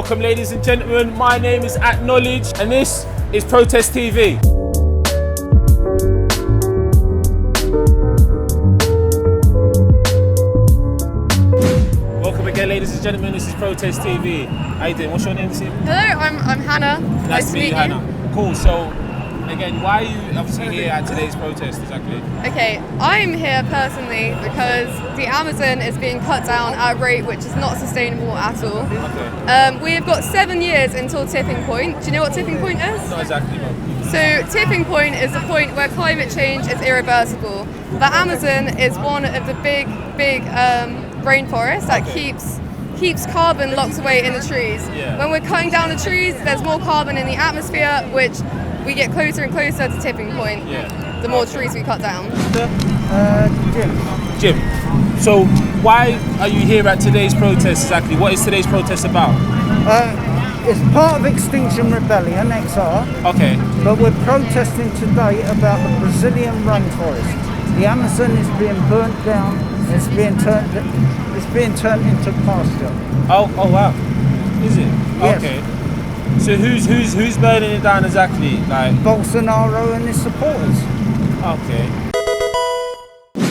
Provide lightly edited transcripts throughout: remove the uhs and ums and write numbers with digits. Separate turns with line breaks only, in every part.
Welcome, ladies and gentlemen. My name is Acknowledge, and this is Protest TV. Welcome again, ladies and gentlemen. This is Protest TV. How you doing? What's your name this evening?
Hello, I'm Hannah.
Nice to meet you, Hannah. Cool. So, again, why are you obviously here at today's protest exactly?
Okay, I'm here personally because the Amazon is being cut down at a rate which is not sustainable at all.
Okay.
We have got 7 years until tipping point. Do you know what tipping point is?
Not exactly, but...
So tipping point is the point where climate change is irreversible. The Amazon is one of the big rainforests that keeps carbon locked away in the trees.
Yeah.
When we're cutting down the trees, there's more carbon in the atmosphere, which we get closer and closer to tipping point.
Yeah.
The more trees we cut down.
Jim, so why are you here at today's protest exactly? What is today's protest about?
It's part of Extinction Rebellion, XR.
Okay.
But we're protesting today about the Brazilian rainforest. The Amazon is being burnt down. It's being turned into pasture.
Oh wow. Is it?
Yes.
Okay. So who's burning it down exactly? Like
Bolsonaro and his supporters.
okay.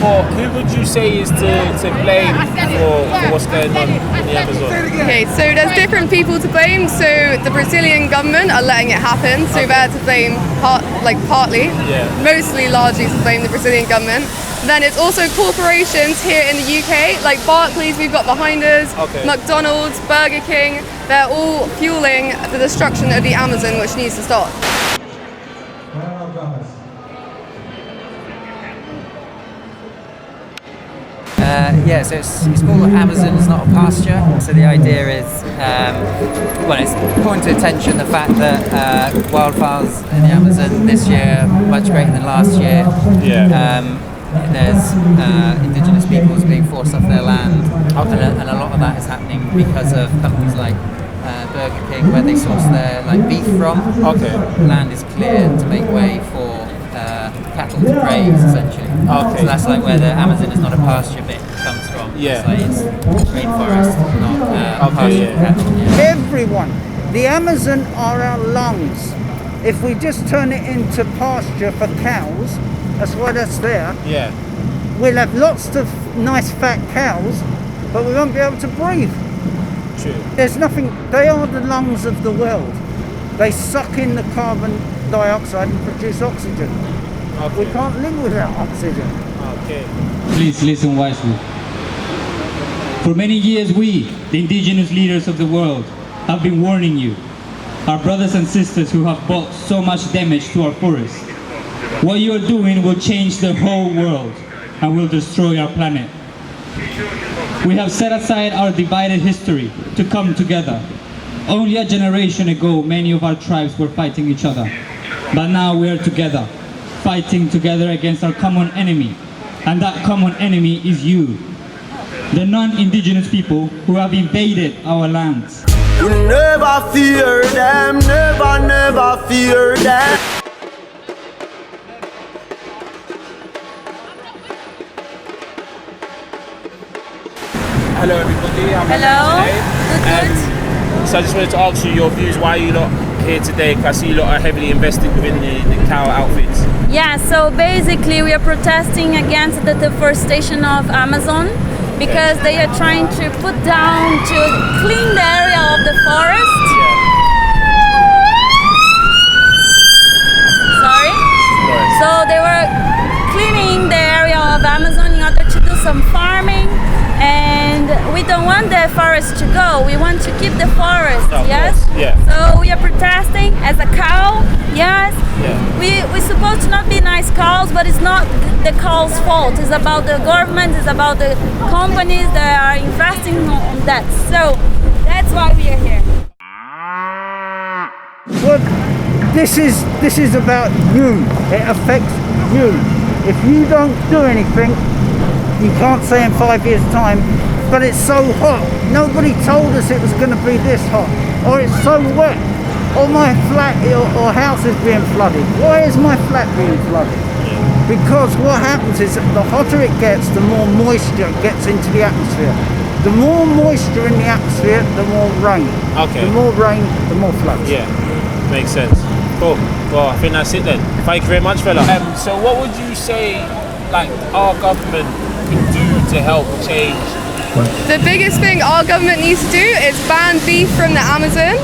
Or who would you say is to blame for what's going on in the Amazon?
Okay, so there's different people to blame. So the Brazilian government are letting it happen. So they're to blame partly.
Yeah.
Mostly largely to blame the Brazilian government. Then it's also corporations here in the UK, like Barclays we've got behind us,
Okay.
McDonald's, Burger King. They're all fueling the destruction of the Amazon, which needs to stop.
So it's called Amazon, it's not a pasture. So the idea is, it's calling to attention the fact that wildfires in the Amazon this year much greater than last year.
Yeah.
There's indigenous peoples being forced off their land, and a lot of that is happening because of companies like Burger King, where they source their beef from.
Okay.
Land is cleared to make way for cattle to graze, essentially.
Okay.
So that's where the Amazon is not a pasture bit comes from.
Yeah.
It's rainforest, not pasture.
Yeah.
Yeah.
Everyone. The Amazon are our lungs. If we just turn it into pasture for cows, that's why that's there.
Yeah.
We'll have lots of nice fat cows, but we won't be able to breathe.
True.
There's nothing, they are the lungs of the world. They suck in the carbon dioxide and produce oxygen.
Okay.
We can't live without oxygen.
Okay.
Please listen wisely. For many years we, the indigenous leaders of the world, have been warning you, our brothers and sisters who have brought so much damage to our forests. What you are doing will change the whole world and will destroy our planet. We have set aside our divided history to come together. Only a generation ago, many of our tribes were fighting each other. But now we are together, fighting together against our common enemy. And that common enemy is you, the non-indigenous people who have invaded our lands.
You never fear them, never fear them.
Hello everybody.
Hello. Good.
So I just wanted to ask you your views. Why are you lot here today? Because I see you lot are heavily invested within the cow outfits.
Yeah, so basically we are protesting against the deforestation of Amazon because they are trying to put down to clean the area of the forest. Sorry? So they were cleaning the area of Amazon in order to do some farming, and we don't want the forest to go. We want to keep the forest, yes?
Yeah.
So we are protesting as a cow, yes?
Yeah.
We're supposed to not be nice cows, but it's not the cow's fault. It's about the government, it's about the companies that are investing on that. So that's why we are here.
Well, this is about you. It affects you. If you don't do anything, you can't say in 5 years' time, but it's so hot. Nobody told us it was going to be this hot. Or it's so wet. Or my flat or house is being flooded. Why is my flat being flooded? Because what happens is the hotter it gets, the more moisture gets into the atmosphere. The more moisture in the atmosphere, the more rain.
Okay.
The more rain, the more floods.
Yeah, makes sense. Cool. Well, I think that's it then. Thank you very much, fella. So what would you say, like, our government can do to help change?
The biggest thing our government needs to do is ban beef from the Amazon.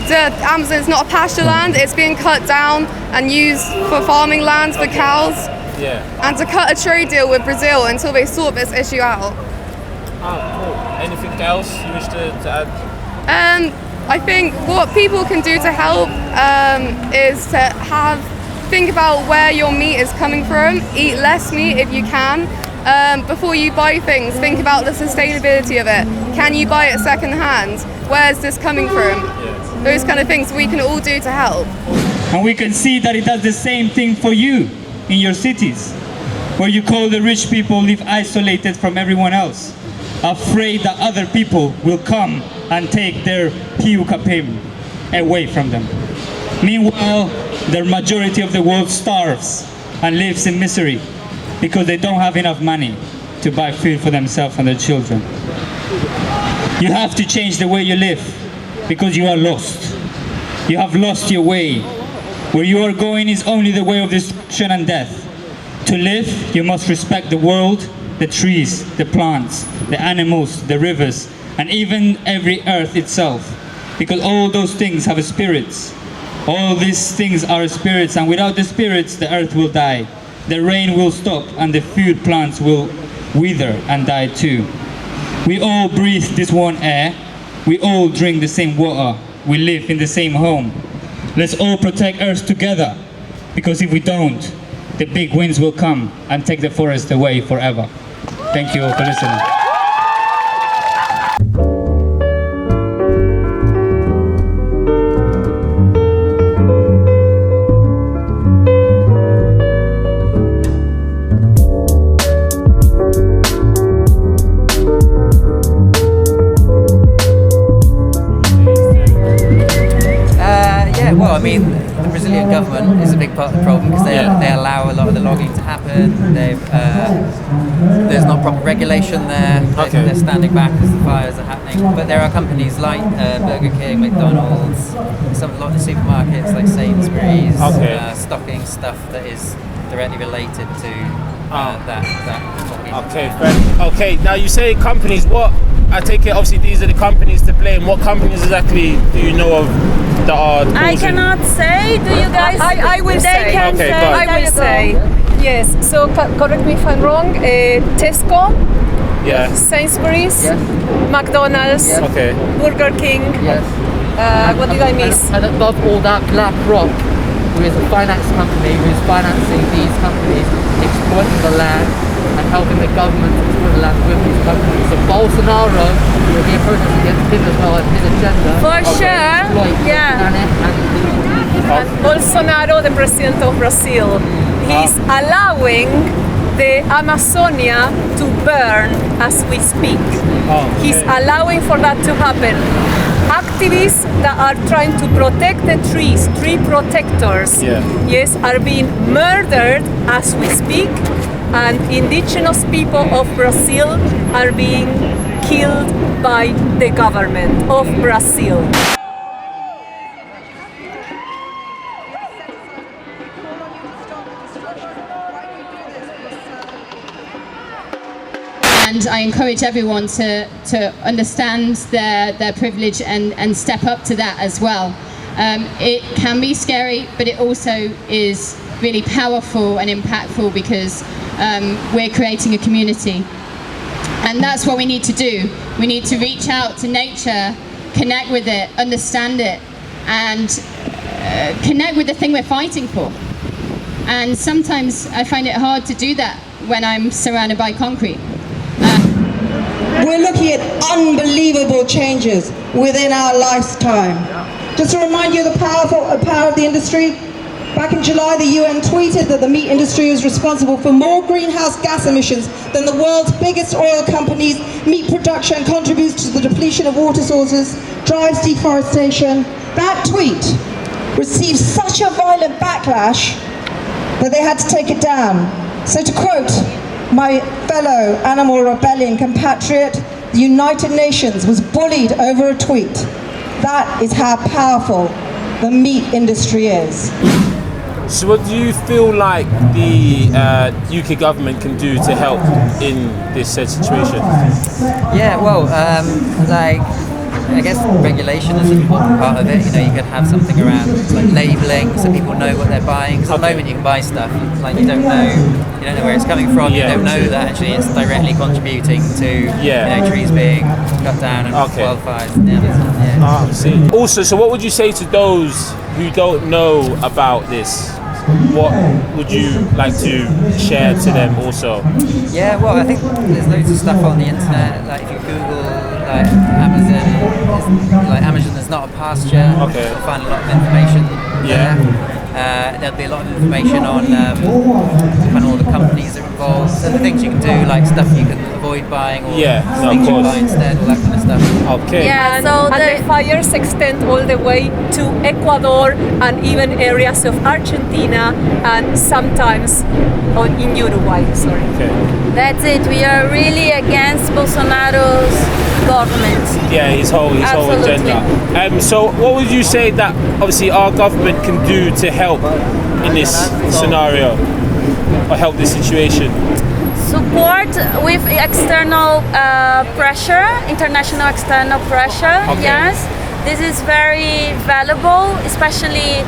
The Amazon is not a pasture land, it's being cut down and used for farming lands for cows.
Yeah.
And to cut a trade deal with Brazil until they sort this issue out.
Oh, cool. Anything else you wish to add?
I think what people can do to help is to think about where your meat is coming from, eat less meat if you can. Before you buy things, think about the sustainability of it. Can you buy it second hand? Where's this coming from? Those kind of things we can all do to help.
And we can see that it does the same thing for you in your cities, where you call the rich people live isolated from everyone else, afraid that other people will come and take their piukapim away from them. Meanwhile, the majority of the world starves and lives in misery because they don't have enough money to buy food for themselves and their children. You have to change the way you live because you are lost. You have lost your way. Where you are going is only the way of destruction and death. To live, you must respect the world, the trees, the plants, the animals, the rivers, and even every earth itself. Because all those things have spirits. All these things are spirits, and without the spirits, the earth will die. The rain will stop, and the food plants will wither and die too. We all breathe this one air. We all drink the same water. We live in the same home. Let's all protect Earth together, because if we don't, the big winds will come and take the forest away forever. Thank you all for listening.
Well, I mean, the Brazilian government is a big part of the problem because they allow a lot of the logging to happen. There's not proper regulation there. They're standing back as the fires are happening. But there are companies like Burger King, McDonald's, a lot of the supermarkets like Sainsbury's, stocking stuff that is directly related to that logging.
Okay, now you say companies, what? I take it obviously these are the companies to blame. What companies exactly do you know of that are causing?
I cannot say. Do you guys?
I will say.
Can
Okay,
say.
go ahead.
I will say. Yes. So correct me if I'm wrong. Tesco,
Yeah.
Sainsbury's, McDonald's,
Okay.
Burger King.
Yes.
What did I miss?
And above all that, BlackRock, who is a finance company who is financing these companies, exploiting the land and helping the government exploit the land with these companies. So Bolsonaro will be a protest against him as well and his agenda.
For sure.
Exploit the
Yeah.
planet and
Bolsonaro, the president of Brazil, he's allowing the Amazonia to burn as we speak. He's allowing for that to happen. Activists that are trying to protect the trees, tree protectors, yes, are being murdered as we speak, and indigenous people of Brazil are being killed by the government of Brazil.
And I encourage everyone to understand their privilege and step up to that as well. It can be scary, but it also is really powerful and impactful because we're creating a community. And that's what we need to do. We need to reach out to nature, connect with it, understand it, and connect with the thing we're fighting for. And sometimes I find it hard to do that when I'm surrounded by concrete.
We're looking at unbelievable changes within our lifetime. Just to remind you of the power of the industry, back in July the UN tweeted that the meat industry is responsible for more greenhouse gas emissions than the world's biggest oil companies. Meat production contributes to the depletion of water sources, drives deforestation. That tweet received such a violent backlash that they had to take it down. So to quote, my fellow animal rebellion compatriot, the United Nations was bullied over a tweet. That is how powerful the meat industry is.
So what do you feel like the UK government can do to help in this situation?
Yeah, well, like, I guess regulation is an important part of it. You know, you could have something around like labelling, so people know what they're buying. Because at the moment you can buy stuff, like you don't know where it's coming from. You don't know that actually it's directly contributing to trees being cut down and wildfires in the Amazon.
I see. Also, so what would you say to those who don't know about this? What would you like to share to them also?
Yeah, well, I think there's loads of stuff on the internet. Like if you Google like Amazon is not a pasture, you'll find a lot of information there. There'll be a lot of information on all the companies that are involved and the things you can do, like stuff you can avoid buying or things you buy instead, all that kind of stuff.
Okay.
Yeah, so
the fires extend all the way to Ecuador and even areas of Argentina and sometimes in Uruguay. Sorry.
That's it. We are really against Bolsonaro's government.
Yeah, his whole agenda. So what would you say that obviously our government can do to help in this scenario or help this situation?
Support with external pressure, international external pressure. Yes, this is very valuable, especially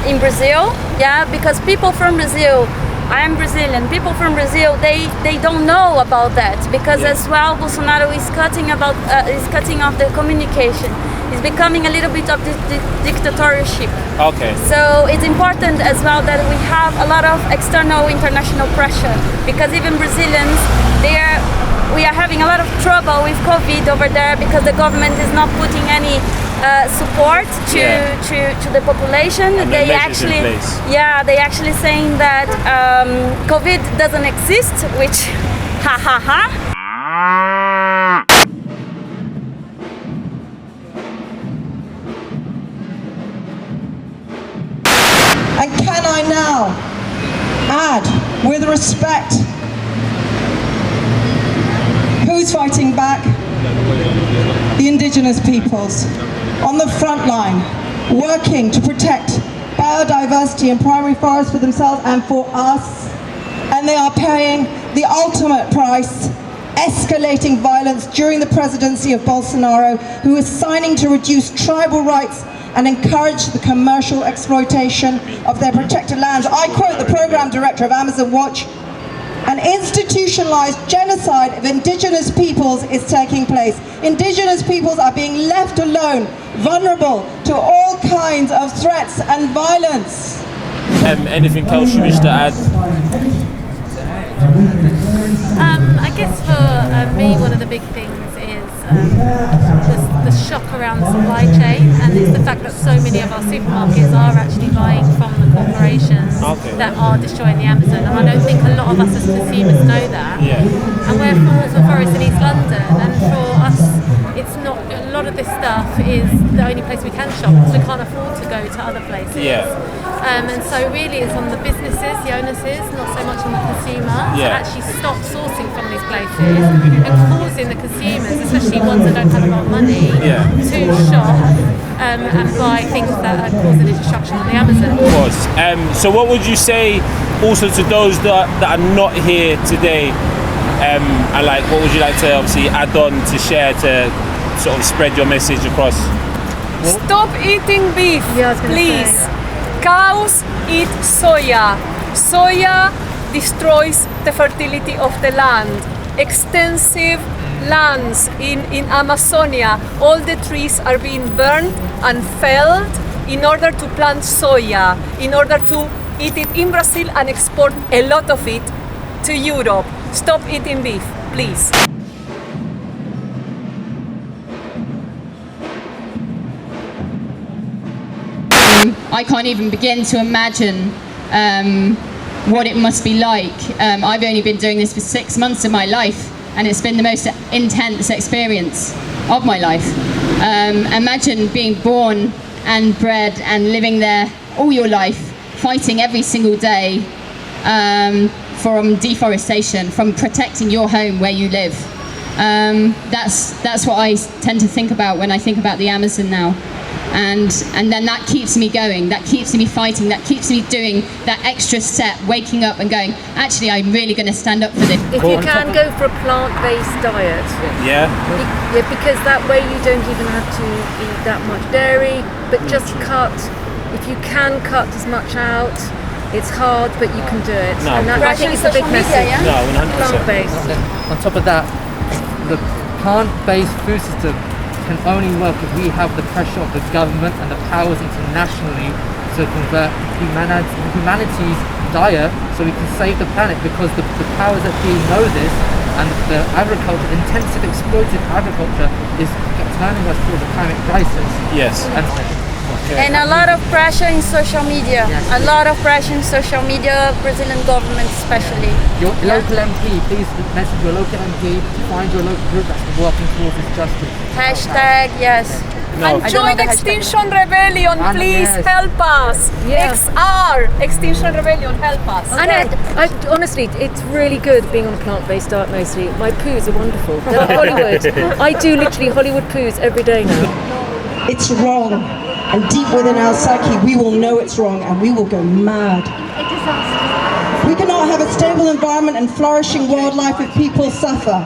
in Brazil. Yeah, because people from Brazil, I am Brazilian. People from Brazil, they don't know about that because as well, Bolsonaro is cutting off the communication. It's becoming a little bit of dictatorship. So it's important as well that we have a lot of external international pressure because even Brazilians, we are having a lot of trouble with COVID over there because the government is not putting any support to the population. They actually saying that COVID doesn't exist, which ha ha ha.
And can I now add, with respect, who's fighting back? The indigenous peoples on the front line, working to protect biodiversity and primary forests for themselves and for us. And they are paying the ultimate price, escalating violence during the presidency of Bolsonaro, who is signing to reduce tribal rights and encourage the commercial exploitation of their protected lands. I quote the program director of Amazon Watch, "An institutionalized genocide of indigenous peoples is taking place. Indigenous peoples are being left alone, vulnerable to all kinds of threats and violence."
Anything else you wish to add?
I guess for me, one of the big things is just the shock around the supply chain, and it's the fact that so many of our supermarkets are actually buying from the corporations that are destroying the Amazon. And I don't think a lot of us as consumers know that. And we're from Waltham Forest in East London, and for us, it's not. A lot of this stuff is the only place we can shop because we can't afford to go to other places. And so really it's on the businesses, the onuses, not so much on the consumer, to actually stop sourcing from these places and causing the consumers, especially ones that don't have a lot of money, to shop and buy things that are causing a destruction on the Amazon.
Of course. So what would you say also to those that are not here today, and like what would you like to obviously add on to share to sort of spread your message across?
Stop eating beef, please. Cows eat soya. Soya destroys the fertility of the land. Extensive lands in Amazonia, all the trees are being burned and felled in order to plant soya, in order to eat it in Brazil and export a lot of it to Europe. Stop eating beef, please.
I can't even begin to imagine what it must be like. I've only been doing this for 6 months of my life, and it's been the most intense experience of my life. Imagine being born and bred and living there all your life, fighting every single day from deforestation, from protecting your home where you live. That's what I tend to think about when I think about the Amazon now. And then that keeps me going, that keeps me fighting, that keeps me doing that extra step, waking up and going, actually, I'm really going to stand up for this.
If you can, go for a plant-based diet.
Yeah.
Yeah, because that way you don't even have to eat that much dairy, but just cut. If you can cut as much out, it's hard, but you can do it.
No,
and that, I think it's a big message.
No, 100%.
Plant-based.
On top of that, the plant-based food system can only work if we have the pressure of the government and the powers internationally to convert humanity's diet so we can save the planet, because the powers that we know this, and the agriculture, intensive exploitive agriculture, is turning us towards a climate crisis.
Yes.
And a lot of pressure in social media. A lot of pressure in social media, Brazilian government especially.
Your local MP, please message your local MP, find your local group that's working towards this justice.
Hashtag, yes.
And join Extinction Rebellion, please help us.
Yeah.
XR, Extinction Rebellion, help us.
And I honestly, it's really good being on a plant-based diet mostly. My poos are wonderful. They're Hollywood. I do literally Hollywood poos every day now.
It's wrong. And deep within our psyche, we will know it's wrong and we will go mad. We cannot have a stable environment and flourishing wildlife if people suffer.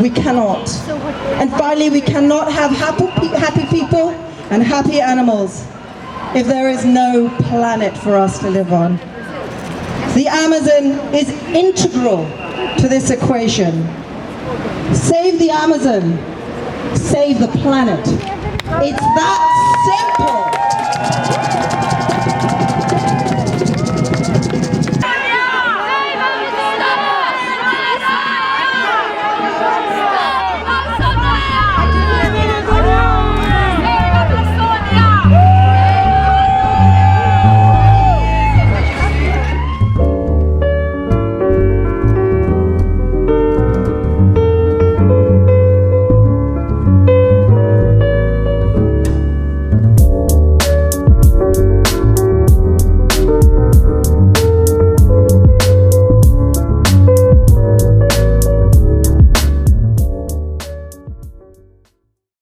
We cannot. And finally, we cannot have happy people and happy animals if there is no planet for us to live on. The Amazon is integral to this equation. Save the Amazon, save the planet. It's that simple.